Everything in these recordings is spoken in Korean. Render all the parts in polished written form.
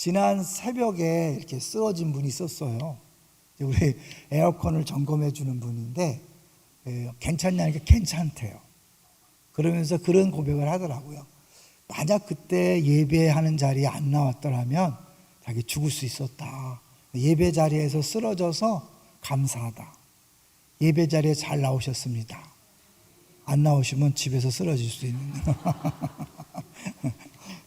지난 새벽에 이렇게 쓰러진 분이 있었어요. 우리 에어컨을 점검해 주는 분인데 괜찮냐니까 괜찮대요. 그러면서 그런 고백을 하더라고요. 만약 그때 예배하는 자리에 안 나왔더라면 자기 죽을 수 있었다. 예배 자리에서 쓰러져서 감사하다. 예배 자리에 잘 나오셨습니다. 안 나오시면 집에서 쓰러질 수 있는.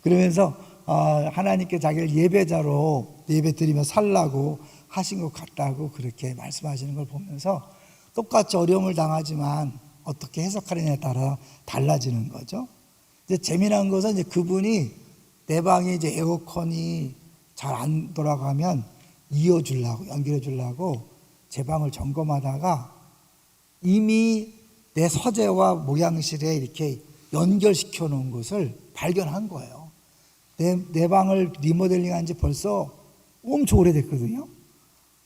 그러면서 하나님께 자기를 예배자로 예배 드리며 살라고 하신 것 같다고 그렇게 말씀하시는 걸 보면서 똑같이 어려움을 당하지만 어떻게 해석하느냐에 따라 달라지는 거죠. 이제 재미난 것은 이제 그분이 내 방에 이제 에어컨이 잘 안 돌아가면 이어주려고, 연결해 주려고 제 방을 점검하다가 이미 내 서재와 모양실에 이렇게 연결시켜 놓은 것을 발견한 거예요. 내 방을 리모델링 한 지 벌써 엄청 오래됐거든요.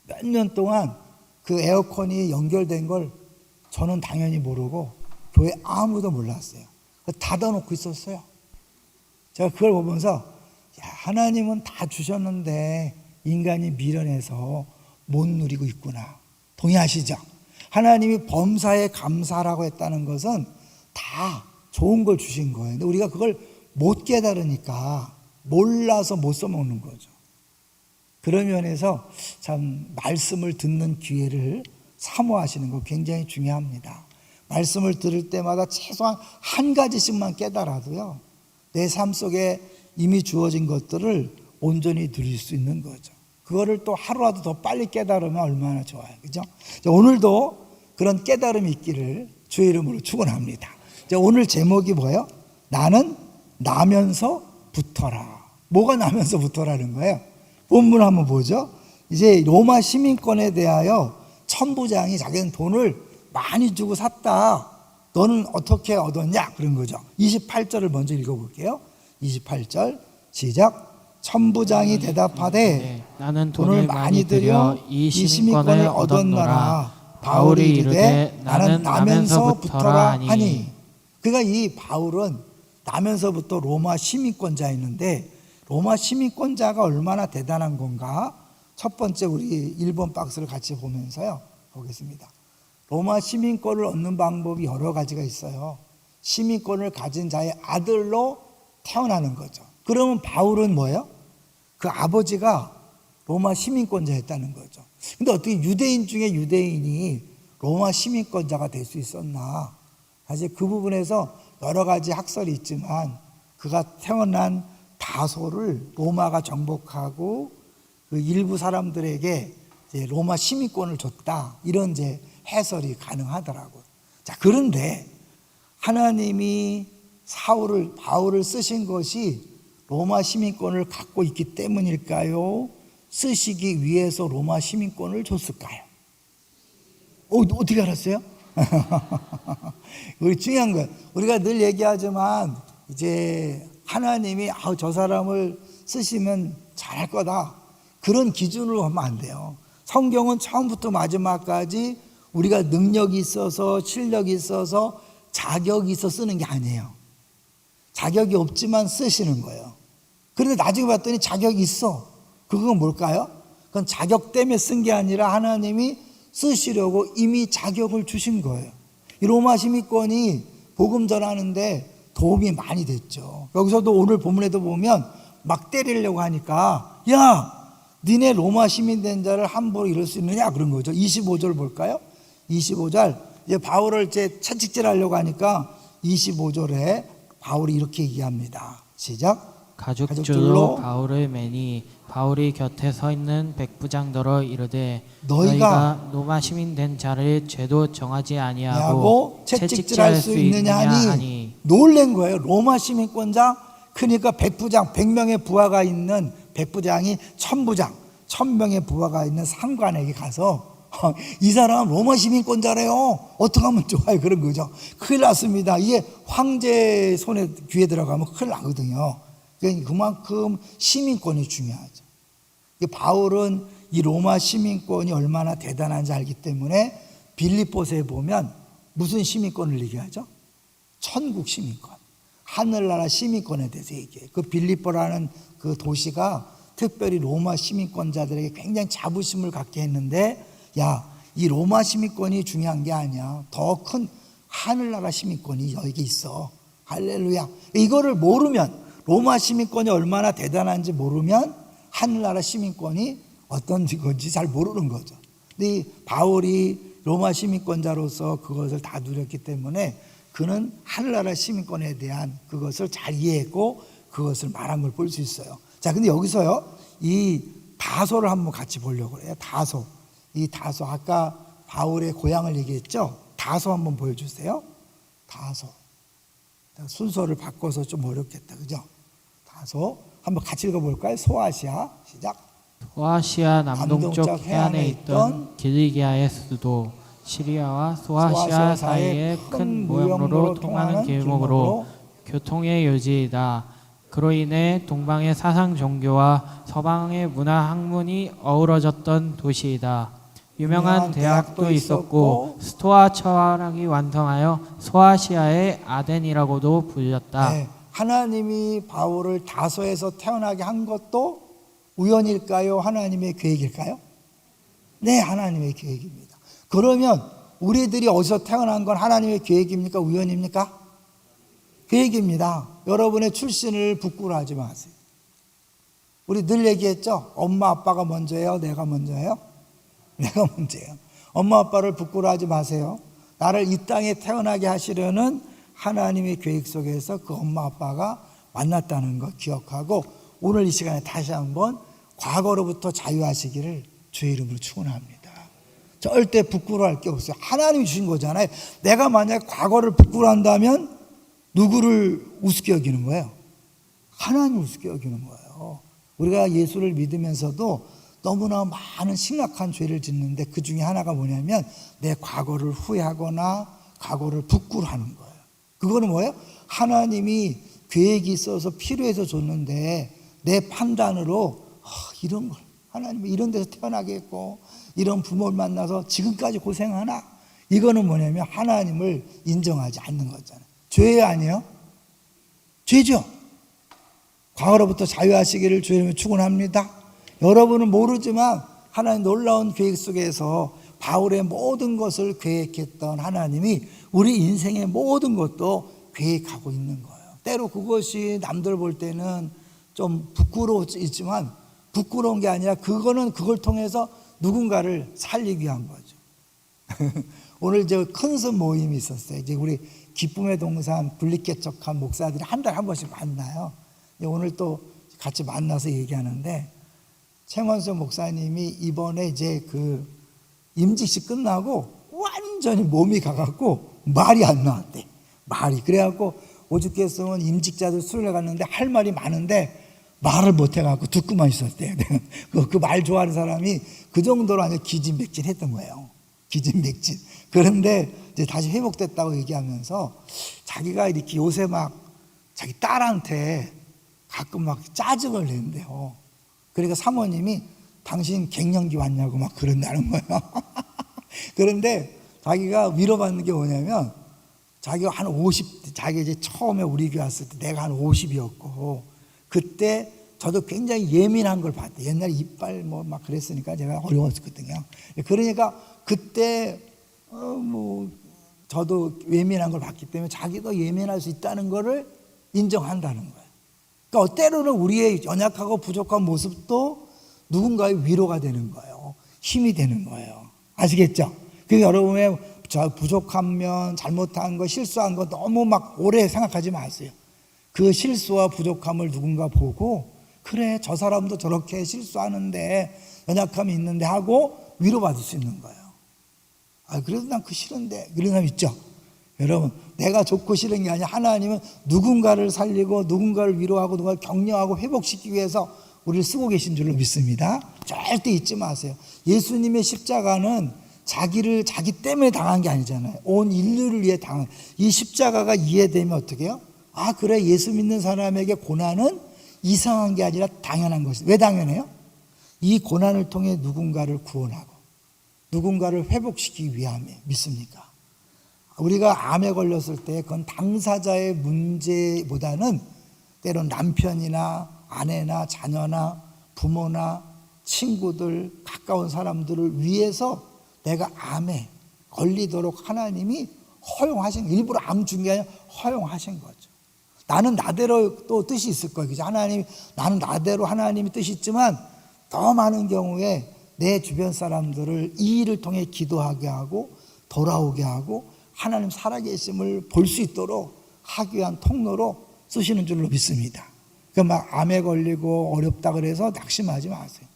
몇 년 동안 그 에어컨이 연결된 걸 저는 당연히 모르고 교회 아무도 몰랐어요. 닫아놓고 있었어요. 제가 그걸 보면서 하나님은 다 주셨는데 인간이 미련해서 못 누리고 있구나. 동의하시죠? 하나님이 범사에 감사라고 했다는 것은 다 좋은 걸 주신 거예요. 근데 우리가 그걸 못 깨달으니까 몰라서 못 써먹는 거죠. 그런 면에서 참 말씀을 듣는 기회를 사모하시는 거 굉장히 중요합니다. 말씀을 들을 때마다 최소한 한 가지씩만 깨달아도요, 내 삶 속에 이미 주어진 것들을 온전히 누릴 수 있는 거죠. 그거를 또 하루라도 더 빨리 깨달으면 얼마나 좋아요. 그죠? 오늘도 그런 깨달음이 있기를 주의 이름으로 축원합니다. 오늘 제목이 뭐예요? 나는 나면서 붙어라. 뭐가 나면서 붙어라는 거예요? 본문 한번 보죠. 이제 로마 시민권에 대하여 천부장이 자기는 돈을 많이 주고 샀다. 너는 어떻게 얻었냐? 그런 거죠. 28절을 먼저 읽어볼게요. 28절 시작. 천부장이 대답하되 나는 돈을 많이 들여 이 시민권을 얻었노라. 바울이 이르되 나는 나면서 붙어라 하니. 그러니까 이 바울은 나면서부터 로마 시민권자였는데 로마 시민권자가 얼마나 대단한 건가? 첫 번째 우리 1번 박스를 같이 보면서요 보겠습니다. 로마 시민권을 얻는 방법이 여러 가지가 있어요. 시민권을 가진 자의 아들로 태어나는 거죠. 그러면 바울은 뭐예요? 그 아버지가 로마 시민권자였다는 거죠. 근데 어떻게 유대인 중에 유대인이 로마 시민권자가 될 수 있었나? 사실 그 부분에서 여러 가지 학설이 있지만 그가 태어난 다소를 로마가 정복하고 그 일부 사람들에게 이제 로마 시민권을 줬다. 이런 이제 해설이 가능하더라고요. 자, 그런데 하나님이 바울을 쓰신 것이 로마 시민권을 갖고 있기 때문일까요? 쓰시기 위해서 로마 시민권을 줬을까요? 어떻게 알았어요? 우리 중요한 거예요. 우리가 늘 얘기하지만 이제 하나님이 저 사람을 쓰시면 잘할 거다. 그런 기준으로 하면 안 돼요. 성경은 처음부터 마지막까지 우리가 능력이 있어서 실력이 있어서 자격이 있어 쓰는 게 아니에요. 자격이 없지만 쓰시는 거예요. 그런데 나중에 봤더니 자격이 있어. 그건 뭘까요? 그건 자격 때문에 쓴 게 아니라 하나님이 쓰시려고 이미 자격을 주신 거예요. 이 로마 시민권이 복음 전하는데 도움이 많이 됐죠. 여기서도 오늘 본문에도 보면 막 때리려고 하니까 야, 니네 로마 시민 된 자를 함부로 이럴 수 있느냐 그런 거죠. 25절 볼까요? 25절 이제 바울을 이제 채찍질하려고 하니까 25절에 바울이 이렇게 얘기합니다. 시작. 가죽줄로 바울을 매니 바울이 곁에 서 있는 백부장더러 이르되 너희가 로마 시민 된 자를 죄도 정하지 아니하고 채찍질할 수 있느냐 하니 놀란 거예요. 로마 시민권자, 그러니까 백부장, 100명의 부하가 있는 백부장이 천부장, 1000명의 부하가 있는 상관에게 가서 이 사람 로마 시민권자래요. 어떻게 하면 좋아요? 그런 거죠. 큰일 났습니다. 이게 황제 손에 귀에 들어가면 큰일 나거든요. 그만큼 시민권이 중요하죠. 바울은 이 로마 시민권이 얼마나 대단한지 알기 때문에 빌립보서에 보면 무슨 시민권을 얘기하죠? 천국 시민권, 하늘나라 시민권에 대해서 얘기해요. 그 빌립보라는 그 도시가 특별히 로마 시민권자들에게 굉장히 자부심을 갖게 했는데, 야, 이 로마 시민권이 중요한 게 아니야. 더 큰 하늘나라 시민권이 여기 있어. 할렐루야. 이거를 모르면, 로마 시민권이 얼마나 대단한지 모르면 하늘나라 시민권이 어떤 건지 잘 모르는 거죠. 근데 이 바울이 로마 시민권자로서 그것을 다 누렸기 때문에 그는 하늘나라 시민권에 대한 그것을 잘 이해했고 그것을 말한 걸 볼 수 있어요. 자, 근데 여기서요, 이 다소를 한번 같이 보려고 그래요. 다소. 이 다소, 아까 바울의 고향을 얘기했죠? 다소 한번 보여주세요. 다소. 순서를 바꿔서 좀 어렵겠다, 그죠? 다소. 한번 같이 읽어볼까요? 소아시아. 시작. 소아시아 남동쪽 해안에 있던 길리기아의 수도 시리아와 소아시아 사이에 큰 무역로로 통하는 길목으로 교통의 요지이다. 그로 인해 동방의 사상 종교와 서방의 문화 학문이 어우러졌던 도시이다. 유명한 대학도 있었고 스토아 철학이 완성하여 소아시아의 아덴이라고도 불렸다. 네, 하나님이 바울을 다소에서 태어나게 한 것도 우연일까요? 하나님의 계획일까요? 네, 하나님의 계획입니다. 그러면 우리들이 어디서 태어난 건 하나님의 계획입니까? 우연입니까? 계획입니다. 여러분의 출신을 부끄러워하지 마세요. 우리 늘 얘기했죠? 엄마 아빠가 먼저예요? 내가 먼저예요? 내가 먼저예요. 엄마 아빠를 부끄러워하지 마세요. 나를 이 땅에 태어나게 하시려는 하나님의 계획 속에서 그 엄마 아빠가 만났다는 것 기억하고 오늘 이 시간에 다시 한번 과거로부터 자유하시기를 주의 이름으로 축원합니다. 절대 부끄러워할 게 없어요. 하나님이 주신 거잖아요. 내가 만약 과거를 부끄러워한다면 누구를 우습게 여기는 거예요? 하나님을 우습게 여기는 거예요. 우리가 예수를 믿으면서도 너무나 많은 심각한 죄를 짓는데 그 중에 하나가 뭐냐면 내 과거를 후회하거나 과거를 부끄러워하는 거예요. 그거는 뭐예요? 하나님이 계획이 있어서 필요해서 줬는데 내 판단으로 이런 걸 하나님이 이런 데서 태어나게 했고 이런 부모를 만나서 지금까지 고생하나? 이거는 뭐냐면 하나님을 인정하지 않는 거잖아요. 죄 아니에요? 죄죠. 과거로부터 자유하시기를 주님을 축원합니다. 여러분은 모르지만 하나님 놀라운 계획 속에서 바울의 모든 것을 계획했던 하나님이 우리 인생의 모든 것도 계획하고 있는 거예요. 때로 그것이 남들 볼 때는 좀 부끄러웠지만 부끄러운 게 아니라 그거는 그걸 통해서 누군가를 살리기 위한 거죠. 오늘 저 큰스 모임이 있었어요. 이제 우리 기쁨의 동산 분리개척한 목사들이 한 달에 한 번씩 만나요. 오늘 또 같이 만나서 얘기하는데 최원수 목사님이 이번에 이제 그 임직식 끝나고 완전히 몸이 가갖고 말이 안 나왔대. 말이. 그래갖고 오죽했으면 임직자들 수련회 갔는데 할 말이 많은데 말을 못해갖고 듣고만 있었대요. 그 말 좋아하는 사람이 그 정도로 아주 기진맥진했던 거예요. 기진맥진. 그런데 이제 다시 회복됐다고 얘기하면서 자기가 이렇게 요새 막 자기 딸한테 가끔 막 짜증을 낸대요. 그러니까 사모님이 당신 갱년기 왔냐고 막 그런다는 거예요. 그런데 자기가 위로받는 게 뭐냐면 자기가 한 50, 자기 이제 처음에 우리 교회 왔을 때 내가 한 50이었고 그때 저도 굉장히 예민한 걸 봤대. 옛날에 이빨 뭐 막 그랬으니까 제가 어려웠거든요. 그러니까 그때 저도 예민한 걸 봤기 때문에 자기도 예민할 수 있다는 거를 인정한다는 거예요. 그러니까 때로는 우리의 연약하고 부족한 모습도 누군가의 위로가 되는 거예요. 힘이 되는 거예요. 아시겠죠? 그러니까 여러분의 부족한 면, 잘못한 거, 실수한 거 너무 막 오래 생각하지 마세요. 그 실수와 부족함을 누군가 보고 그래 저 사람도 저렇게 실수하는데 연약함이 있는데 하고 위로받을 수 있는 거예요. 그래도 난 그 싫은데 그런 사람 있죠? 여러분 내가 좋고 싫은 게 아니라 하나님은 누군가를 살리고 누군가를 위로하고 누군가를 격려하고 회복시키기 위해서 우리를 쓰고 계신 줄로 믿습니다. 절대 잊지 마세요. 예수님의 십자가는 자기 때문에 당한 게 아니잖아요. 온 인류를 위해 당한. 이 십자가가 이해되면 어떻게 해요? 그래 예수 믿는 사람에게 고난은 이상한 게 아니라 당연한 것이. 왜 당연해요? 이 고난을 통해 누군가를 구원하고 누군가를 회복시키기 위함에 믿습니까? 우리가 암에 걸렸을 때 그건 당사자의 문제보다는 때론 남편이나 아내나 자녀나 부모나 친구들, 가까운 사람들을 위해서 내가 암에 걸리도록 하나님이 허용하신, 일부러 암 준 게 아니라 허용하신 거죠. 나는 나대로 또 뜻이 있을 거예요. 그죠? 나는 나대로 하나님이 뜻이 있지만 더 많은 경우에 내 주변 사람들을 이 일을 통해 기도하게 하고 돌아오게 하고 하나님 살아계심을 볼 수 있도록 하기 위한 통로로 쓰시는 줄로 믿습니다. 그러니까 막 암에 걸리고 어렵다 그래서 낙심하지 마세요.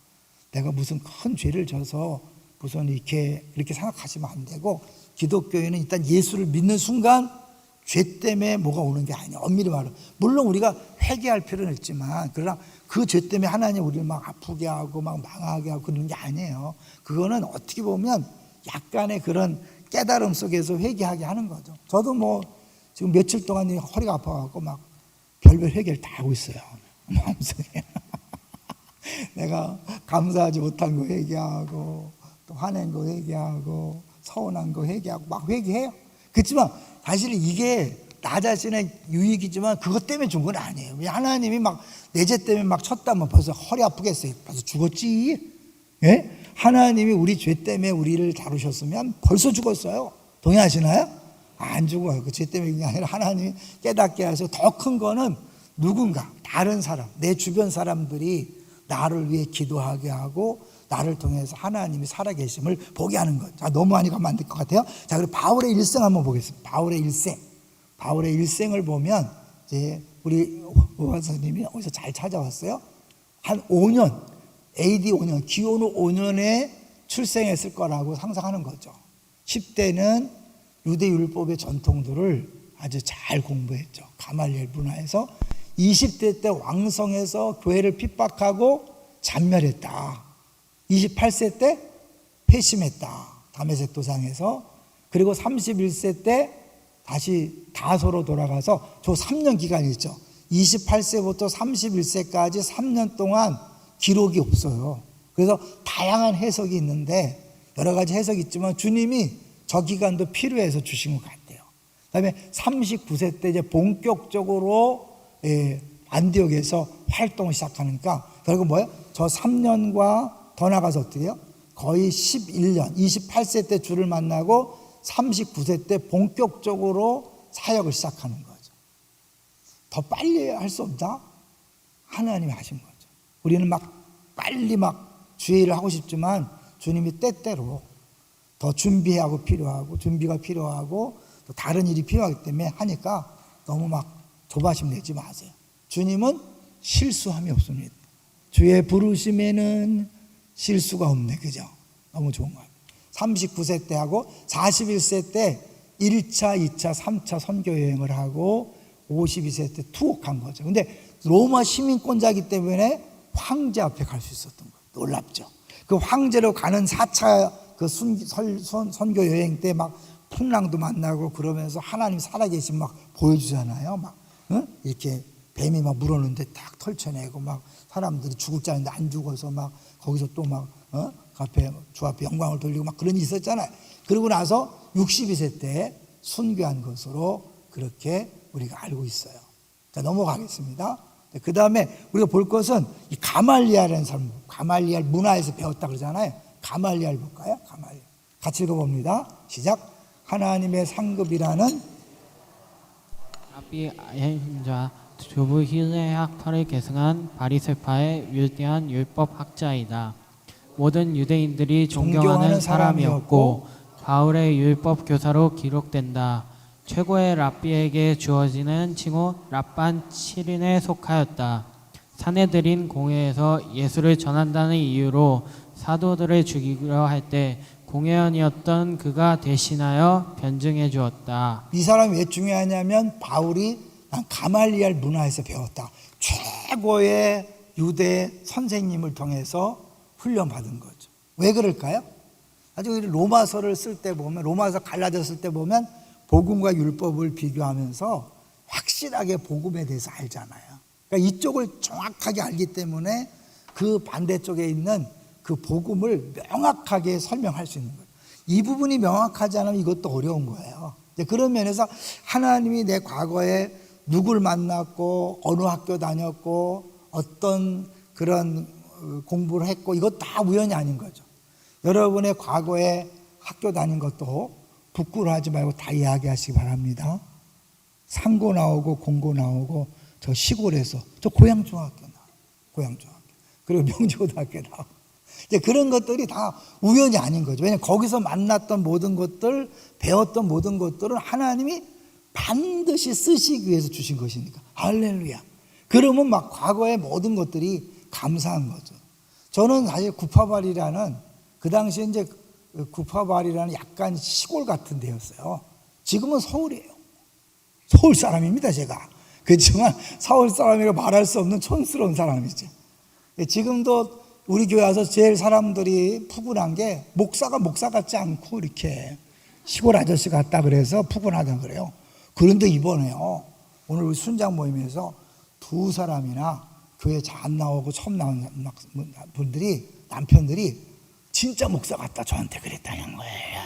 내가 무슨 큰 죄를 져서 무슨 이렇게 생각하시면 안 되고, 기독교인은 일단 예수를 믿는 순간 죄 때문에 뭐가 오는 게 아니에요. 엄밀히 말하면 물론 우리가 회개할 필요는 있지만, 그러나 그 죄 때문에 하나님 우리를 막 아프게 하고 막 망하게 하고 그런 게 아니에요. 그거는 어떻게 보면 약간의 그런 깨달음 속에서 회개하게 하는 거죠. 저도 뭐 지금 며칠 동안 허리가 아파갖고 막 별별 회개를 다 하고 있어요. 마음속에 내가 감사하지 못한 거 회개하고, 또 화낸 거 회개하고, 서운한 거 회개하고 막 회개해요. 그렇지만 사실 이게 나 자신의 유익이지만 그것 때문에 준 건 아니에요. 하나님이 막 내 죄 때문에 막 쳤다면 벌써 허리 아프겠어요. 벌써 죽었지. 예? 하나님이 우리 죄 때문에 우리를 다루셨으면 벌써 죽었어요. 동의하시나요? 안 죽어요. 그 죄 때문에 그게 아니라 하나님이 깨닫게 하셔서 더 큰 거는 누군가 다른 사람, 내 주변 사람들이 나를 위해 기도하게 하고 나를 통해서 하나님이 살아계심을 보게 하는 것. 자, 너무 많이 가면 안 될 것 같아요. 자, 그리고 바울의 일생 한번 보겠습니다. 바울의 일생을 보면 이제 우리 오한 선생님이 어디서 잘 찾아왔어요. 한 5년, AD 5년, 기원후 5년에 출생했을 거라고 상상하는 거죠. 10대는 유대 율법의 전통들을 아주 잘 공부했죠. 가말리엘 문화에서. 20대 때 왕성해서 교회를 핍박하고 잔멸했다. 28세 때 회심했다. 다메섹 도상에서. 그리고 31세 때 다시 다소로 돌아가서 저 3년 기간이 있죠. 28세부터 31세까지 3년 동안 기록이 없어요. 그래서 다양한 해석이 있는데, 여러 가지 해석이 있지만 주님이 저 기간도 필요해서 주신 것 같아요. 그다음에 39세 때 이제 본격적으로 안디옥에서 활동을 시작하니까 결국 뭐예요? 저 3년과 더 나가서 어떻게 해요? 거의 11년, 28세 때 주를 만나고 39세 때 본격적으로 사역을 시작하는 거죠. 더 빨리 할 수 없다? 하나님이 하신 거죠. 우리는 막 빨리 막 주의 일을 하고 싶지만 주님이 때때로 더 준비가 필요하고 또 다른 일이 필요하기 때문에 하니까 너무 막 조바심 내지 마세요. 주님은 실수함이 없습니다. 주의 부르심에는 실수가 없네. 그죠? 너무 좋은 것 같아요. 39세 때 하고 41세 때 1차, 2차, 3차 선교 여행을 하고 52세 때 투옥한 거죠. 근데 로마 시민권자이기 때문에 황제 앞에 갈 수 있었던 거예요. 놀랍죠? 그 황제로 가는 4차 그 선교 여행 때 막 풍랑도 만나고 그러면서 하나님 살아계신 막 보여주잖아요. 막 이렇게 뱀이 막 물었는데 딱 털쳐내고 막 사람들이 죽을 줄 알았는데 안 죽어서 막 거기서 또 막 주 앞에 영광을 돌리고 막 그런 일이 있었잖아요. 그러고 나서 62세 때 순교한 것으로 그렇게 우리가 알고 있어요. 자, 넘어가겠습니다. 그 다음에 우리가 볼 것은 이 가말리엘이라는 사람, 가말리엘 문화에서 배웠다 그러잖아요. 가말리엘 볼까요? 가말리엘. 같이 읽어봅니다. 시작. 하나님의 상급이라는 라비 아야임자 주부 힐레의 학파를 계승한 바리새파의 위대한 율법 학자이다. 모든 유대인들이 존경하는 사람이었고 바울의 율법 교사로 기록된다. 최고의 랍비에게 주어지는 칭호 랍반 7인에 속하였다. 사내들인 공회에서 예수를 전한다는 이유로 사도들을 죽이려 할 때 공회원이었던 그가 대신하여 변증해 주었다. 이 사람이 왜 중요하냐면 바울이 난 가말리엘 문화에서 배웠다. 최고의 유대 선생님을 통해서 훈련받은 거죠. 왜 그럴까요? 나중에 로마서를 쓸 때 보면, 로마서 갈라디아 쓸 때 보면 복음과 율법을 비교하면서 확실하게 복음에 대해서 알잖아요. 그러니까 이쪽을 정확하게 알기 때문에 그 반대쪽에 있는 그 복음을 명확하게 설명할 수 있는 거예요. 이 부분이 명확하지 않으면 이것도 어려운 거예요. 그런 면에서 하나님이 내 과거에 누굴 만났고 어느 학교 다녔고 어떤 그런 공부를 했고 이것 다 우연이 아닌 거죠. 여러분의 과거에 학교 다닌 것도 부끄러워하지 말고 다 이야기하시기 바랍니다. 상고 나오고 공고 나오고 저 시골에서 저 고양중학교 나오고 고양중학교 그리고 명지고등학교 나오고 이제 그런 것들이 다 우연이 아닌 거죠. 왜냐하면 거기서 만났던 모든 것들 배웠던 모든 것들은 하나님이 반드시 쓰시기 위해서 주신 것이니까 할렐루야. 그러면 막 과거의 모든 것들이 감사한 거죠. 저는 사실 구파발이라는 그 당시에 이제 구파발이라는 약간 시골 같은 데였어요. 지금은 서울이에요. 서울 사람입니다, 제가. 그렇지만 서울 사람이라고 말할 수 없는 촌스러운 사람이죠. 지금도 우리 교회 와서 제일 사람들이 푸근한 게 목사가 목사 같지 않고 이렇게 시골 아저씨 같다 그래서 푸근하다 그래요. 그런데 이번에요, 오늘 우리 순장 모임에서 두 사람이나 교회 잘 안 나오고 처음 나온 분들이 남편들이 진짜 목사 같다 저한테 그랬다는 거예요.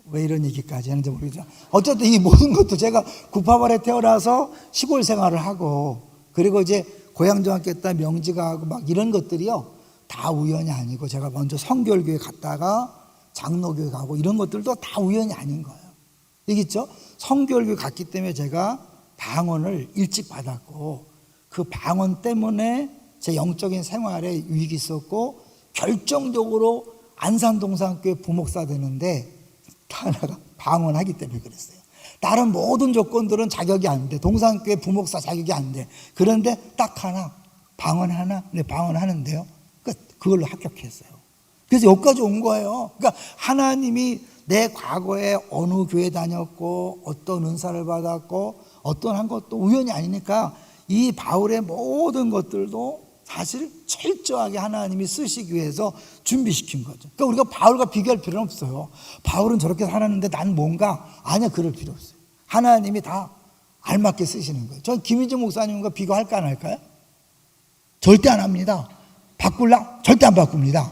왜 이런 얘기까지 하는지 모르겠죠. 어쨌든 이 모든 것도 제가 구파발에 태어나서 시골 생활을 하고 그리고 이제 고양중학교 있다 명지 가고 막 이런 것들이요 다 우연이 아니고 제가 먼저 성결교회 갔다가 장로교회 가고 이런 것들도 다 우연이 아닌 거예요. 알겠죠? 성결교회 갔기 때문에 제가 방언을 일찍 받았고 그 방언 때문에 제 영적인 생활에 유익이 있었고 결정적으로 안산동산교회 부목사 되는데 하나가 방언하기 때문에 그랬어요. 다른 모든 조건들은 자격이 안 돼. 동산교회 부목사 자격이 안 돼. 그런데 딱 하나 방언 하나 네 방언하는데요. 그걸로 합격했어요. 그래서 여기까지 온 거예요. 그러니까 하나님이 내 과거에 어느 교회 다녔고 어떤 은사를 받았고 어떤 한 것도 우연이 아니니까 이 바울의 모든 것들도 사실 철저하게 하나님이 쓰시기 위해서 준비시킨 거죠. 그러니까 우리가 바울과 비교할 필요는 없어요. 바울은 저렇게 살았는데 난 뭔가 아니야, 그럴 필요 없어요. 하나님이 다 알맞게 쓰시는 거예요. 전 김인재 목사님과 비교할까 안 할까요? 절대 안 합니다. 바꿀라? 절대 안 바꿉니다.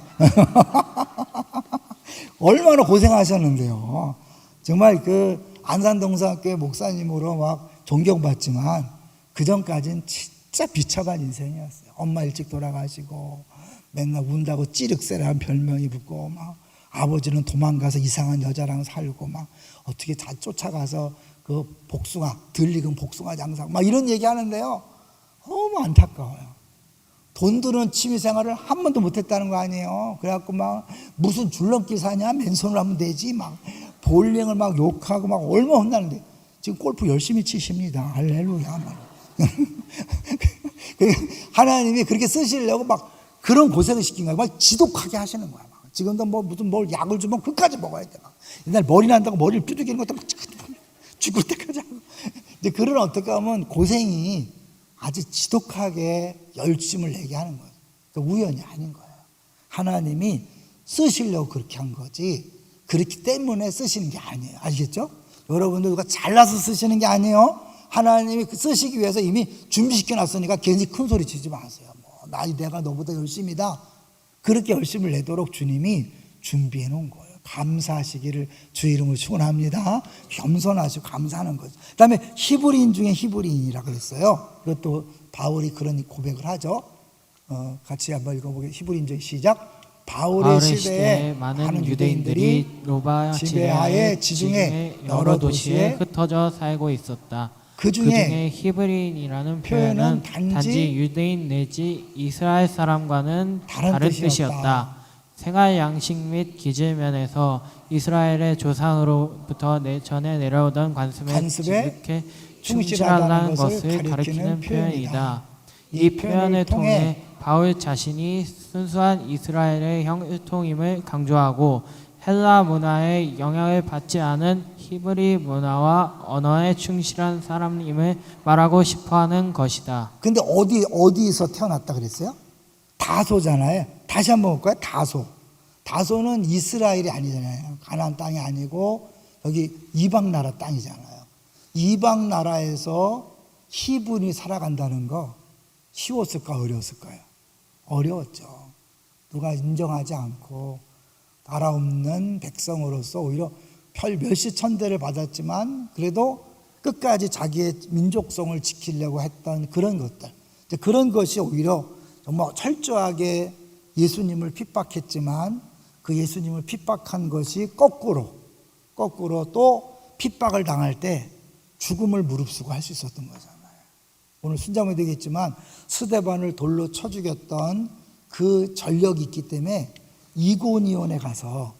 얼마나 고생하셨는데요. 정말 그 안산동산교회 목사님으로 막 존경받지만 그 전까지는 진짜 비참한 인생이었어요. 엄마 일찍 돌아가시고 맨날 운다고 찌륵새라는 별명이 붙고 막 아버지는 도망가서 이상한 여자랑 살고 막 어떻게 다 쫓아가서 그 복숭아 들리금 복숭아 장사 막 이런 얘기 하는데요. 너무 안타까워요. 돈 드는 취미생활을 한 번도 못했다는 거 아니에요. 그래갖고 막 무슨 줄넘기 사냐 맨손으로 하면 되지 막 볼링을 막 욕하고 막 얼마 혼나는데 지금 골프 열심히 치십니다. 할렐루야. 하나님이 그렇게 쓰시려고 막 그런 고생을 시킨 거야. 막 지독하게 하시는 거야. 막. 지금도 뭐 무슨 뭘 약을 주면 그까지 먹어야 돼. 막. 옛날 머리 난다고 머리를 삐죽이는 것도 막 죽을 때까지 하고. 이제 그런 어떻게 하면 고생이 아주 지독하게 열심을 내게 하는 거예요. 그러니까 우연이 아닌 거예요. 하나님이 쓰시려고 그렇게 한 거지 그렇기 때문에 쓰시는 게 아니에요. 아시겠죠? 여러분들 누가 잘나서 쓰시는 게 아니에요. 하나님이 쓰시기 위해서 이미 준비시켜 놨으니까 괜히 큰 소리 치지 마세요. 내가 너보다 열심이다. 그렇게 열심을 내도록 주님이 준비해 놓은 거예요. 감사하시기를 주 이름으로 축원합니다. 겸손하시고 감사하는 거죠. 그 다음에 히브리인 중에 히브리인이라 그랬어요. 그것도 바울이 그런 고백을 하죠. 같이 한번 읽어보겠습니다. 히브리인 중 시작. 바울의 시대에 많은 유대인들이 로마 지배하에 지중해 여러 도시에 흩어져 살고 있었다. 그 중에 히브리인이라는 표현은 단지 유대인 내지 이스라엘 사람과는 다른 뜻이었다. 생활 양식 및 기질 면에서 이스라엘의 조상으로부터 전해 내려오던 관습에 지극히 충실하다는 것을 가리키는 표현이다. 이 표현을 통해 바울 자신이 순수한 이스라엘의 혈통임을 강조하고 헬라 문화의 영향을 받지 않은 히브리 문화와 언어에 충실한 사람임을 말하고 싶어하는 것이다. 근데 어디서 태어났다 그랬어요? 다소잖아요. 다시 한번 볼까요? 다소. 다소는 이스라엘이 아니잖아요. 가나안 땅이 아니고 여기 이방 나라 땅이잖아요. 이방 나라에서 히브리 살아간다는 거 쉬웠을까 어려웠을까요? 어려웠죠. 누가 인정하지 않고 나라 없는 백성으로서 오히려 별 멸시천대를 받았지만 그래도 끝까지 자기의 민족성을 지키려고 했던 그런 것들. 이제 그런 것이 오히려 정말 철저하게 예수님을 핍박했지만 그 예수님을 핍박한 것이 거꾸로 또 핍박을 당할 때 죽음을 무릅쓰고 할 수 있었던 거잖아요. 오늘 순장이 되겠지만 스데반을 돌로 쳐 죽였던 그 전력이 있기 때문에 이고니온에 가서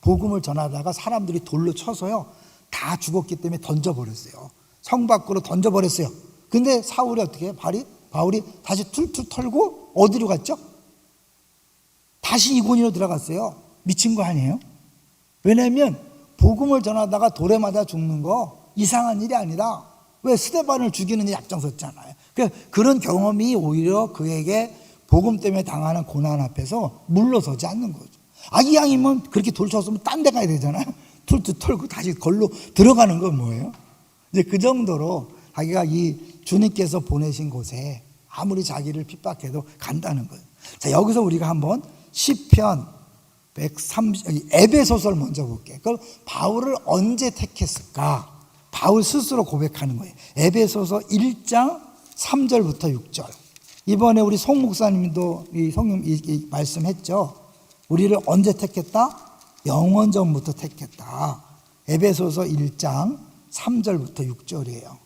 복음을 전하다가 사람들이 돌로 쳐서요 다 죽었기 때문에 던져버렸어요. 성 밖으로 던져버렸어요. 근데 사울이 어떻게 해요? 바울이 다시 툴툴 털고 어디로 갔죠? 다시 이고니로 들어갔어요. 미친 거 아니에요? 왜냐하면 복음을 전하다가 돌에 맞아 죽는 거 이상한 일이 아니라 왜 스데반을 죽이는 일이 앞장섰잖아요. 그런 경험이 오히려 그에게 복음 때문에 당하는 고난 앞에서 물러서지 않는 거죠. 이 양이면 그렇게 돌 쳤으면 딴 데 가야 되잖아요. 툴툴 털고 다시 걸로 들어가는 건 뭐예요? 이제 그 정도로 자기가 이 주님께서 보내신 곳에 아무리 자기를 핍박해도 간다는 거예요. 자, 여기서 우리가 한번 시편 130 에베소서를 먼저 볼게요. 그럼 바울을 언제 택했을까? 바울 스스로 고백하는 거예요. 에베소서 1장 3절부터 6절. 이번에 우리 송 목사님도 이 성령 말씀했죠. 우리를 언제 택했다? 영원전부터 택했다. 에베소서 1장 3절부터 6절이에요.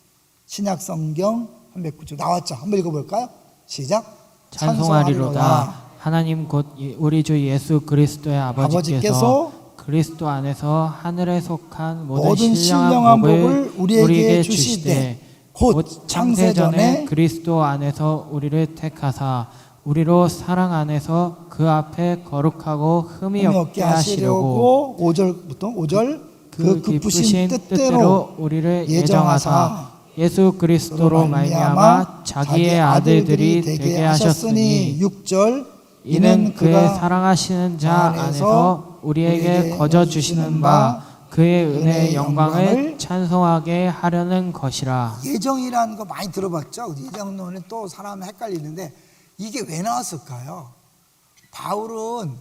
신약 성경 309쪽 나왔죠. 한번 읽어볼까요? 시작. 찬송하리로다. 하나님 곧 우리 주 예수 그리스도의 아버지께서 그리스도 안에서 하늘에 속한 모든 신령한 복을 우리에게 주시되 곧 창세전에 그리스도 안에서 우리를 택하사 우리로 사랑 안에서 그 앞에 거룩하고 흠이 없게 하시려고 5절 그 기쁘신 뜻대로 우리를 예정하사 예수 그리스도로 말미암아 자기의 아들들이 되게 하셨으니 6절 이는 그의 사랑하시는 자 안에서 우리에게 거저 주시는 바 그의 은혜의 영광을 찬송하게 하려는 것이라. 예정이라는 거 많이 들어봤죠? 예정론은 또 사람 헷갈리는데 이게 왜 나왔을까요? 바울은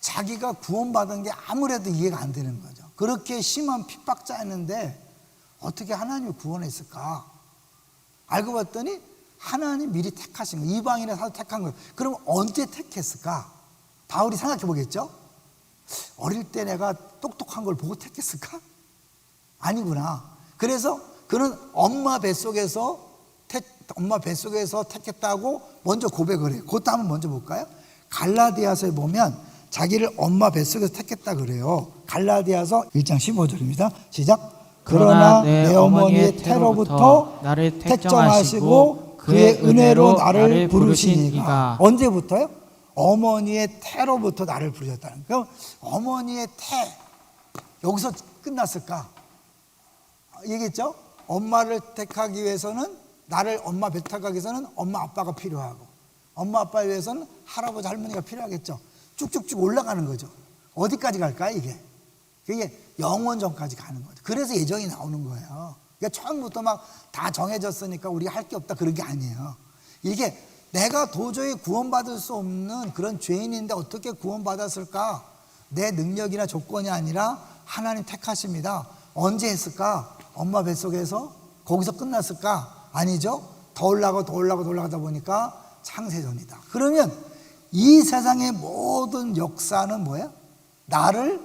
자기가 구원받은 게 아무래도 이해가 안 되는 거죠. 그렇게 심한 핍박자였는데 어떻게 하나님을 구원했을까? 알고 봤더니 하나님 미리 택하신 거예요. 이방인의 사도 택한 거예요. 그럼 언제 택했을까? 바울이 생각해 보겠죠? 어릴 때 내가 똑똑한 걸 보고 택했을까? 아니구나. 그래서 그는 엄마 뱃속에서 택했다고 먼저 고백을 해요. 그것도 한번 먼저 볼까요? 갈라디아서에 보면 자기를 엄마 뱃속에서 택했다 그래요. 갈라디아서 1장 15절입니다. 시작. 그러나 내 어머니의 태로부터 나를 택정하시고 그의 은혜로 나를 부르시니가. 언제부터요? 어머니의 태로부터 나를 부르셨다는 거예요. 어머니의 태 여기서 끝났을까? 얘기했죠? 엄마를 택하기 위해서는 나를 엄마 뱃택하기 위해서는 엄마 아빠가 필요하고 엄마 아빠를 위해서는 할아버지 할머니가 필요하겠죠. 쭉쭉쭉 올라가는 거죠. 어디까지 갈까요 이게? 그게 영원전까지 가는 거죠. 그래서 예정이 나오는 거예요. 그러니까 처음부터 막 다 정해졌으니까 우리가 할 게 없다 그런 게 아니에요. 이게 내가 도저히 구원받을 수 없는 그런 죄인인데 어떻게 구원받았을까? 내 능력이나 조건이 아니라 하나님 택하십니다. 언제 했을까? 엄마 뱃속에서? 거기서 끝났을까? 아니죠. 더 올라가다 보니까 창세전이다. 그러면 이 세상의 모든 역사는 뭐야? 나를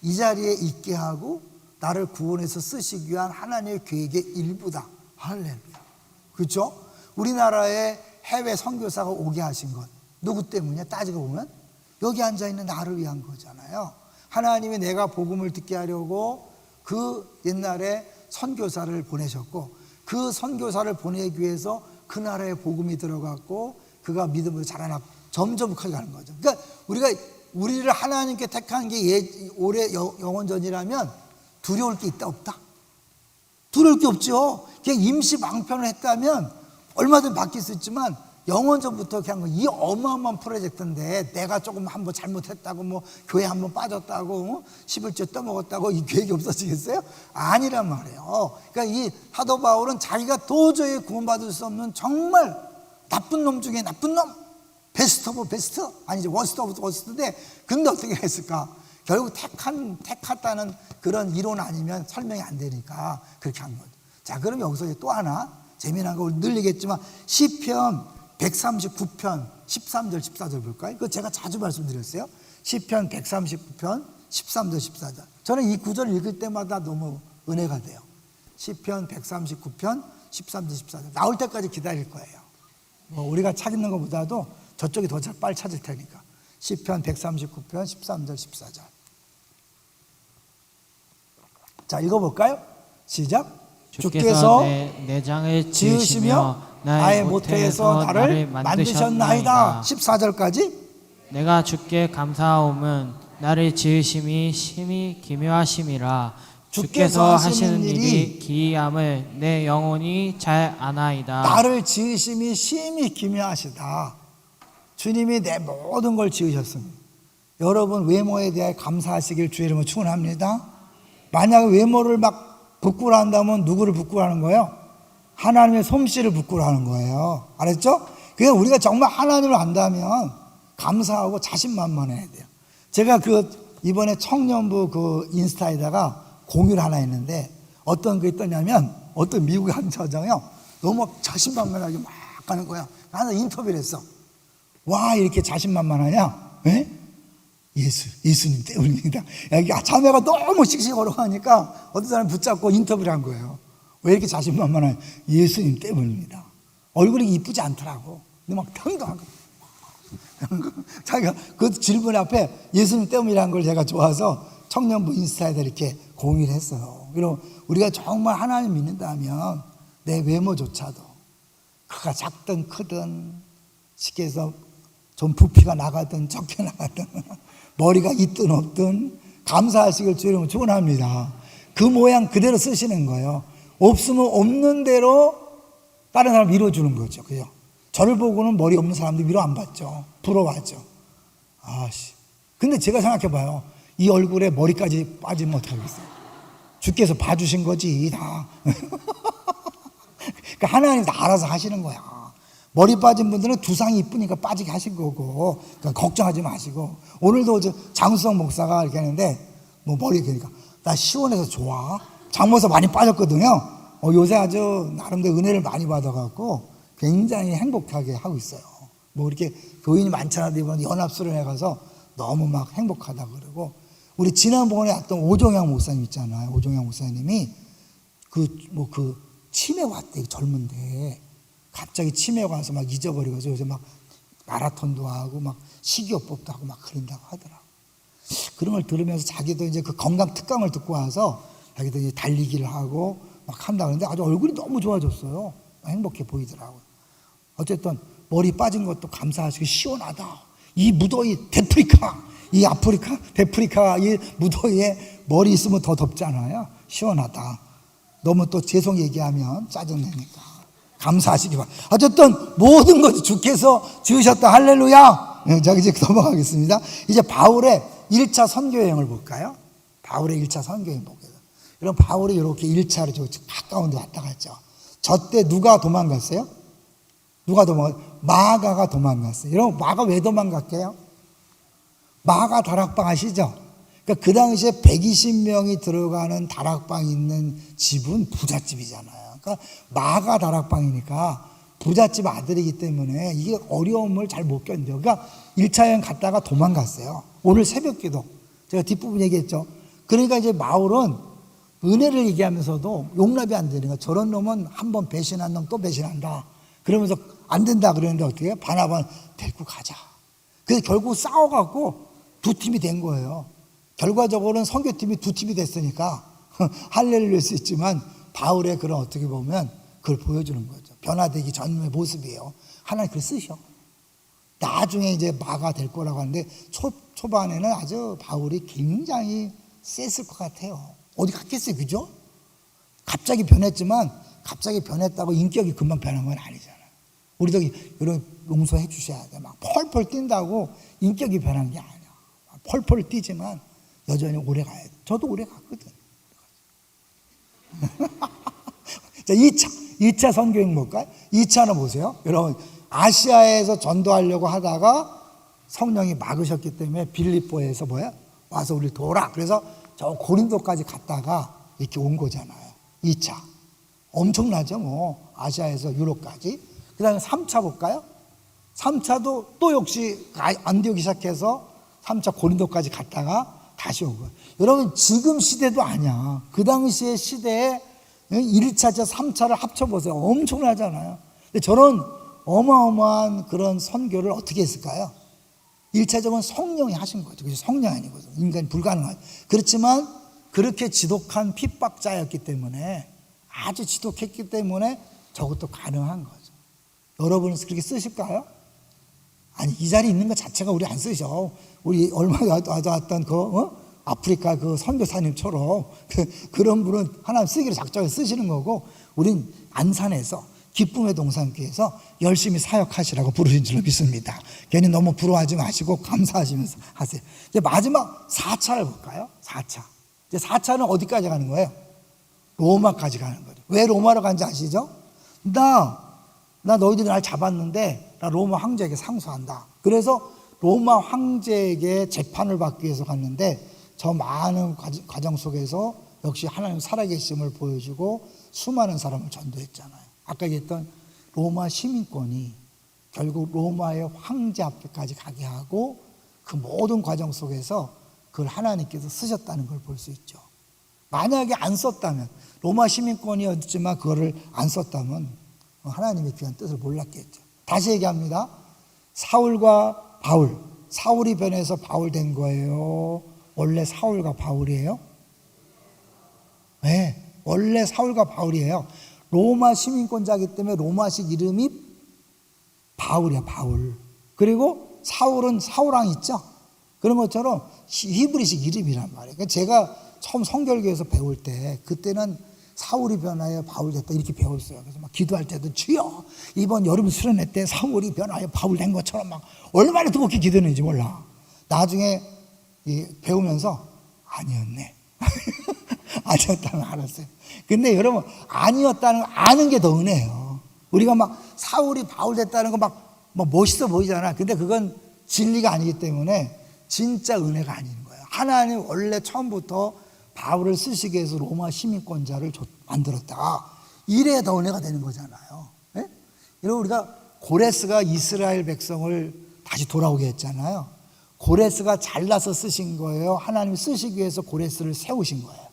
이 자리에 있게 하고 나를 구원해서 쓰시기 위한 하나님의 계획의 일부다. 할렐루야. 그렇죠? 우리나라에 해외 선교사가 오게 하신 것 누구 때문이야? 따지고 보면 여기 앉아있는 나를 위한 거잖아요. 하나님이 내가 복음을 듣게 하려고 그 옛날에 선교사를 보내셨고 그 선교사를 보내기 위해서 그 나라에 복음이 들어갔고 그가 믿음으로 자라나 점점 크게 가는 거죠. 그러니까 우리를 하나님께 택한 게 올해 영원전이라면 두려울 게 있다 없다? 두려울 게 없죠. 그냥 임시 방편을 했다면 얼마든지 바뀔 수 있지만 영원전부터 그냥 이 어마어마한 프로젝트인데 내가 조금 한번 잘못했다고 뭐 교회 한번 빠졌다고 11조 떠먹었다고 이 계획이 없어지겠어요? 아니란 말이에요. 그러니까 이 사도 바울은 자기가 도저히 구원받을 수 없는 정말 나쁜 놈 중에 나쁜 놈, 베스트 오브 베스트 아니지 워스트 오브 워스트인데 근데 어떻게 했을까? 결국 택했다는 그런 이론 아니면 설명이 안 되니까 그렇게 한 거죠. 자, 그럼 여기서 또 하나 재미난 거 늘 얘기했지만 시편 139편 13절 14절 볼까요? 그거 제가 자주 말씀드렸어요. 시편 139편 13절 14절. 저는 이 구절 읽을 때마다 너무 은혜가 돼요. 시편 139편 13절 14절. 나올 때까지 기다릴 거예요. 우리가 찾는 것보다도 저쪽이 더 빨리 찾을 테니까. 시편 139편 13절 14절. 자, 읽어볼까요? 시작. 주께서 내 내장을 지으시며 나의 모태에서 나를 만드셨나이다. 14절까지. 내가 주께 감사하옴은 나를 지으심이 심히 기묘하심이라. 주께서 하시는 일이 기이함을 내 영혼이 잘 아나이다. 나를 지으심이 심히 기묘하시다. 주님이 내 모든 걸 지으셨습니다. 여러분 외모에 대해 감사하시길 주의 이름으로 축원합니다. 만약에 외모를 막 부끄러워한다면 누구를 부끄러워하는 거예요? 하나님의 솜씨를 부끄러워하는 거예요. 알았죠? 그래서 우리가 정말 하나님을 안다면 감사하고 자신만만해야 돼요. 제가 이번에 청년부 인스타에다가 공유를 하나 했는데 어떤 게 있더냐면 어떤 미국의 한 저정이요. 너무 자신만만하게 막 가는 거야. 나는 인터뷰를 했어. 와, 이렇게 자신만만하냐? 에? 예수님 때문입니다. 자매가 너무 씩씩 걸어가니까 어떤 사람이 붙잡고 인터뷰를 한 거예요. 왜 이렇게 자신만만하냐? 예수님 때문입니다. 얼굴이 이쁘지 않더라고. 근데 막 당당하고. 자기가 그 질문 앞에 예수님 때문이라는 걸 제가 좋아서 청년부 인스타에다 이렇게 공유를 했어요. 그리고 우리가 정말 하나님 믿는다면 내 외모조차도 그가 작든 크든 쉽게 해서 좀 부피가 나가든 적게 나가든 머리가 있든 없든 감사하시길 주의 이름으로 축원합니다. 그 모양 그대로 쓰시는 거예요. 없으면 없는 대로 다른 사람 밀어주는 거죠. 그죠? 저를 보고는 머리 없는 사람들 위로 안 받죠. 부러워하죠. 근데 제가 생각해 봐요. 이 얼굴에 머리까지 빠지면 어떡하겠어요? 주께서 봐주신 거지, 다. 그러니까 하나님 다 알아서 하시는 거야. 머리 빠진 분들은 두상이 이쁘니까 빠지게 하신 거고, 그러니까 걱정하지 마시고. 오늘도 장수성 목사가 이렇게 하는데, 머리 그러니까, 나 시원해서 좋아. 장모사 많이 빠졌거든요. 요새 아주 나름대로 은혜를 많이 받아갖고, 굉장히 행복하게 하고 있어요. 이렇게 교인이 많잖아. 이번 연합수련회 가서 너무 막 행복하다 그러고, 우리 지난번에 왔던 오종양 목사님 있잖아요. 오종양 목사님이 치매 왔대. 젊은데. 갑자기 치매가 와서 막 잊어버리고서 요새 막 마라톤도 하고 막 식이요법도 하고 막 그런다고 하더라고. 그런 걸 들으면서 자기도 이제 그 건강 특강을 듣고 와서 자기도 이제 달리기를 하고 막 한다 그러는데 아주 얼굴이 너무 좋아졌어요. 행복해 보이더라고요. 어쨌든 머리 빠진 것도 감사하시고 시원하다. 이 무더위 데프리카 이 무더위에 머리 있으면 더 덥잖아요. 시원하다. 너무 또 죄송 얘기하면 짜증내니까. 감사하시기 바랍니다. 어쨌든 모든 것을 주께서 지으셨다. 할렐루야. 자, 이제 넘어가겠습니다. 이제 바울의 1차 선교 여행을 볼까요? 바울의 1차 선교 여행 보게요. 여러분, 바울이 이렇게 1차로 가까운 데 왔다 갔죠. 저 때 누가 도망갔어요? 마가가 도망갔어요. 여러분, 마가 왜 도망갔게요? 마가 다락방 아시죠? 그러니까 그 당시에 120명이 들어가는 다락방이 있는 집은 부잣집이잖아요. 그러니까 마가 다락방이니까 부잣집 아들이기 때문에 이게 어려움을 잘 못 견뎌요. 그러니까 1차 여행 갔다가 도망갔어요. 오늘 새벽 기도 제가 뒷부분 얘기했죠. 그러니까 이제 바울은 은혜를 얘기하면서도 용납이 안 되는 거야. 저런 놈은 한 번 배신한 놈 또 배신한다. 그러면서 안 된다 그러는데 어떻게 해요? 바나바는 데리고 가자. 그래서 결국 싸워갖고 두 팀이 된 거예요. 결과적으로는 선교팀이 두 팀이 됐으니까 할렐루야일 수 있지만 바울의 그런 어떻게 보면 그걸 보여주는 거죠. 변화되기 전의 모습이에요. 하나님 그걸 쓰셔. 나중에 이제 마가 될 거라고 하는데 초반에는 아주 바울이 굉장히 셌을 것 같아요. 어디 갔겠어요, 그죠? 갑자기 변했지만 갑자기 변했다고 인격이 금방 변한 건 아니잖아요. 우리도 이런 용서해 주셔야 돼. 막 펄펄 뛴다고 인격이 변한 게 아니야. 펄펄 뛰지만 여전히 오래 가야 돼. 저도 오래 갔거든. 자, 2차 선교행 볼까요? 2차는 보세요. 여러분, 아시아에서 전도하려고 하다가 성령이 막으셨기 때문에 빌립보에서 와서 우리 도라. 그래서 저 고린도까지 갔다가 이렇게 온 거잖아요. 2차. 엄청나죠, 아시아에서 유럽까지. 그 다음에 3차 볼까요? 3차도 또 역시 안디옥 시작해서 3차 고린도까지 갔다가 다시 오고. 여러분 지금 시대도 아니야. 그 당시의 시대에 1차자 3차를 합쳐보세요. 엄청나잖아요. 근데 저런 어마어마한 그런 선교를 어떻게 했을까요? 1차적으로 성령이 하신 거죠. 그죠? 성령 아니거든요. 인간이 불가능하죠. 그렇지만 그렇게 지독한 핍박자였기 때문에, 아주 지독했기 때문에 저것도 가능한 거죠. 여러분은 그렇게 쓰실까요? 아니, 이 자리에 있는 것 자체가 우리 안 쓰죠. 우리 얼마 왔던 아프리카 그 선교사님처럼 그런 분은 하나님 쓰기로 작정해서 쓰시는 거고, 우린 안산에서 기쁨의 동산교회에서 열심히 사역하시라고 부르신 줄로 믿습니다. 괜히 너무 부러워하지 마시고 감사하시면서 하세요. 이제 마지막 4차를 볼까요? 4차. 이제 4차는 어디까지 가는 거예요? 로마까지 가는 거죠. 왜 로마로 간지 아시죠? 나 너희들이 날 잡았는데 나 로마 황제에게 상소한다. 그래서 로마 황제에게 재판을 받기 위해서 갔는데, 저 많은 과정 속에서 역시 하나님 살아계심을 보여주고 수많은 사람을 전도했잖아요. 아까 얘기했던 로마 시민권이 결국 로마의 황제 앞에까지 가게 하고, 그 모든 과정 속에서 그걸 하나님께서 쓰셨다는 걸 볼 수 있죠. 만약에 안 썼다면, 로마 시민권이었지만 그거를 안 썼다면 하나님의 귀한 뜻을 몰랐겠죠. 다시 얘기합니다. 사울과 바울, 사울이 변해서 바울 된 거예요? 원래 사울과 바울이에요? 네, 원래 사울과 바울이에요. 로마 시민권자이기 때문에 로마식 이름이 바울이야, 바울. 그리고 사울은 사울왕 있죠? 그런 것처럼 히브리식 이름이란 말이에요. 그러니까 제가 처음 성결교에서 배울 때, 그때는 사울이 변하여 바울 됐다 이렇게 배웠어요. 그래서 막 기도할 때도 주여 이번 여름 수련회 때 사울이 변하여 바울 된 것처럼 막 얼마나 뜨겁게 기도했는지 몰라. 나중에 배우면서 아니었네. 아니었다는 걸 알았어요. 근데 여러분, 아니었다는 걸 아는 게 더 은혜예요. 우리가 막 사울이 바울 됐다는 거 막 멋있어 보이잖아. 근데 그건 진리가 아니기 때문에 진짜 은혜가 아닌 거예요. 하나님 원래 처음부터 바울을 쓰시기 위해서 로마 시민권자를 만들었다. 이래야 더 은혜가 되는 거잖아요. 네? 여러분, 우리가 고레스가 이스라엘 백성을 다시 돌아오게 했잖아요. 고레스가 잘라서 쓰신 거예요? 하나님이 쓰시기 위해서 고레스를 세우신 거예요?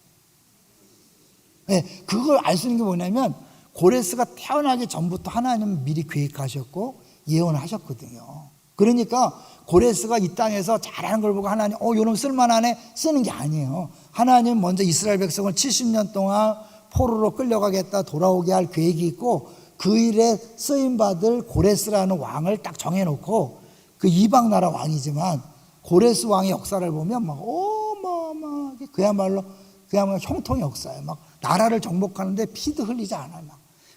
네, 그걸 알 수 있는 게 뭐냐면, 고레스가 태어나기 전부터 하나님은 미리 계획하셨고 예언하셨거든요. 그러니까 고레스가 이 땅에서 잘하는 걸 보고 하나님 요놈 쓸만하네 쓰는 게 아니에요. 하나님 먼저 이스라엘 백성을 70년 동안 포로로 끌려가겠다 돌아오게 할 계획이 있고, 그 일에 쓰임받을 고레스라는 왕을 딱 정해놓고, 그 이방 나라 왕이지만 고레스 왕의 역사를 보면 막 어마어마하게 그야말로 형통의 역사예요. 막 나라를 정복하는데 피도 흘리지 않아요.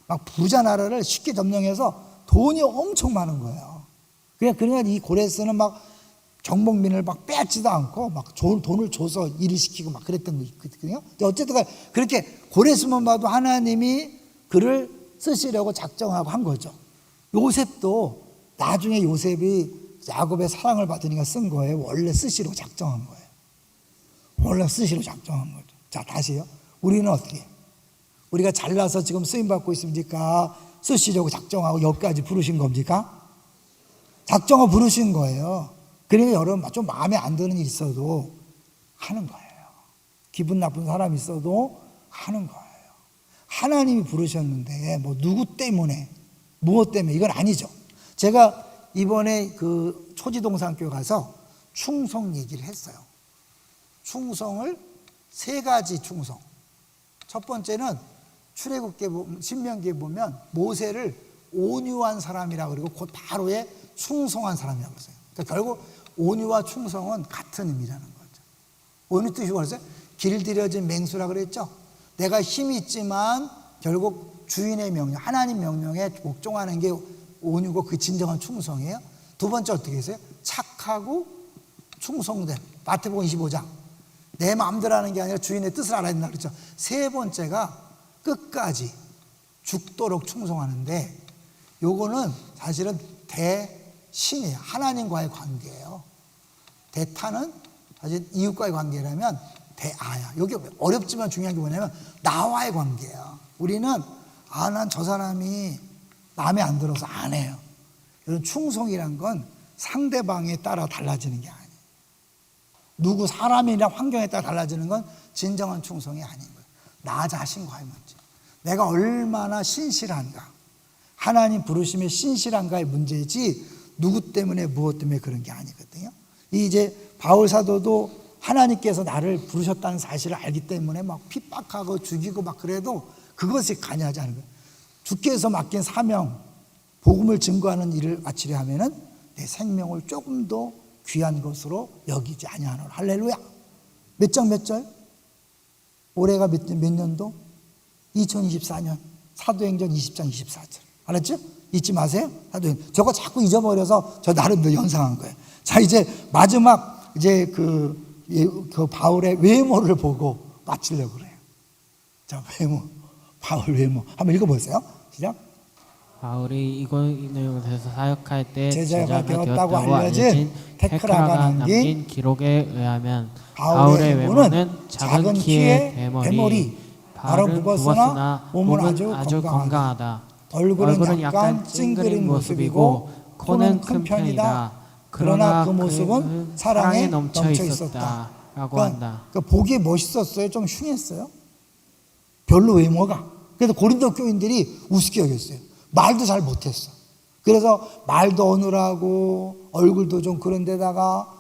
막 부자 나라를 쉽게 점령해서 돈이 엄청 많은 거예요. 그러니까 이 고레스는 막 정복민을 막 빼앗지도 않고 막 돈을 줘서 일을 시키고 막 그랬던 거 있거든요. 어쨌든 그렇게 고레스만 봐도 하나님이 그를 쓰시려고 작정하고 한 거죠. 요셉도 나중에 요셉이 야곱의 사랑을 받으니까 쓴 거예요. 원래 쓰시려고 작정한 거예요. 원래 쓰시려고 작정한 거죠. 자, 다시요. 우리는 어떻게 해요? 우리가 잘나서 지금 쓰임받고 있습니까? 쓰시려고 작정하고 여기까지 부르신 겁니까? 작정하고 부르신 거예요. 그러니까 여러분, 좀 마음에 안 드는 일이 있어도 하는 거예요. 기분 나쁜 사람이 있어도 하는 거예요. 하나님이 부르셨는데 누구 때문에 무엇 때문에 이건 아니죠. 제가 이번에 그 초지동산교회 가서 충성 얘기를 했어요. 충성을 3가지 충성. 첫 번째는 출애굽기 신명기에 보면 모세를 온유한 사람이라고, 그리고 곧 바로에 충성한 사람이라고 했어요. 그러니까 결국 온유와 충성은 같은 의미라는 거죠. 온유 뜻이 뭐였어요? 길들여진 맹수라 그랬죠. 내가 힘이 있지만 결국 주인의 명령, 하나님 명령에 복종하는 게 온유고 그 진정한 충성이에요. 두 번째 어떻게 했어요? 착하고 충성된, 마태복음 25장. 내 마음대로 하는 게 아니라 주인의 뜻을 알아야 된다 그랬죠. 세 번째가 끝까지 죽도록 충성하는데, 요거는 사실은 대신이에요. 하나님과의 관계예요. 대타는 사실 이웃과의 관계라면 대아야. 여기 어렵지만 중요한 게 뭐냐면 나와의 관계예요. 우리는 난 저 사람이 마음에 안 들어서 안 해요. 이런 충성이란 건 상대방에 따라 달라지는 게 아니에요. 누구 사람이나 환경에 따라 달라지는 건 진정한 충성이 아닌 거예요. 나 자신과의 문제. 내가 얼마나 신실한가. 하나님 부르심에 신실한가의 문제이지 누구 때문에 무엇 때문에 그런 게 아니거든요. 이제 바울 사도도 하나님께서 나를 부르셨다는 사실을 알기 때문에 막 핍박하고 죽이고 막 그래도 그것이 관여하지 않은 거예요. 주께서 맡긴 사명, 복음을 증거하는 일을 마치려 하면은 내 생명을 조금 더 귀한 것으로 여기지 아니하노라. 할렐루야. 몇 장 몇 절? 올해가 몇 년도? 2024년 사도행전 20장 24절. 알았죠? 잊지 마세요. 사도행전. 저거 자꾸 잊어버려서 저 나름대로 연상한 거예요. 자, 이제 마지막 이제 그 바울의 외모를 보고 마치려고 그래요. 자, 외모. 바울 외모. 한번 읽어보세요. 시작. 바울이 이곳에서 사역할 때 제자가 제자가 되었다고 되었다고 알려진 알려진 테크라가 테크라가 남긴 남긴 기록에 의하면 바울의 바울의 외모는 외모는 작은 작은 키에 키에 대머리, 대머리, 발은 발은 굽었으나 굽었으나 몸은 몸은 아주 아주 건강하다. 얼굴은 약간 찡그린 모습이고 코는 큰 편이다. 그러나 그 모습은 사랑에 넘쳐 있었다. 라고 한다. 그러니까 보기에 멋있었어요? 좀 흉했어요? 별로 외모가. 그래서 고린도 교인들이 우습게 여겼어요. 말도 잘 못했어. 그래서 말도 어눌하고 얼굴도 좀 그런 데다가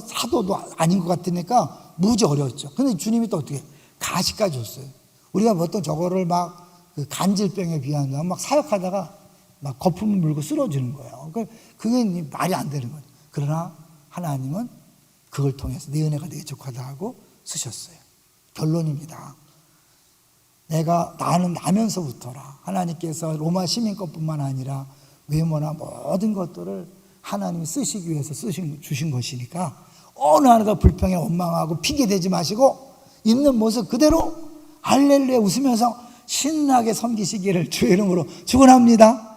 사도도 아닌 것 같으니까 무지 어려웠죠. 근데 주님이 또 어떻게 가시까지 줬어요. 우리가 보통 저거를 막 그 간질병에 비하면 막 사역하다가 막 거품을 물고 쓰러지는 거예요. 그게 말이 안 되는 거예요. 그러나 하나님은 그걸 통해서 내 은혜가 되게 족하다 하고 쓰셨어요. 결론입니다. 나는 나면서부터라. 하나님께서 로마 시민 것뿐만 아니라 외모나 모든 것들을 하나님이 쓰시기 위해서 주신 것이니까 어느 하나가 불평에 원망하고 핑계대지 마시고 있는 모습 그대로 할렐루야 웃으면서 신나게 섬기시기를 주의 이름으로 축원합니다.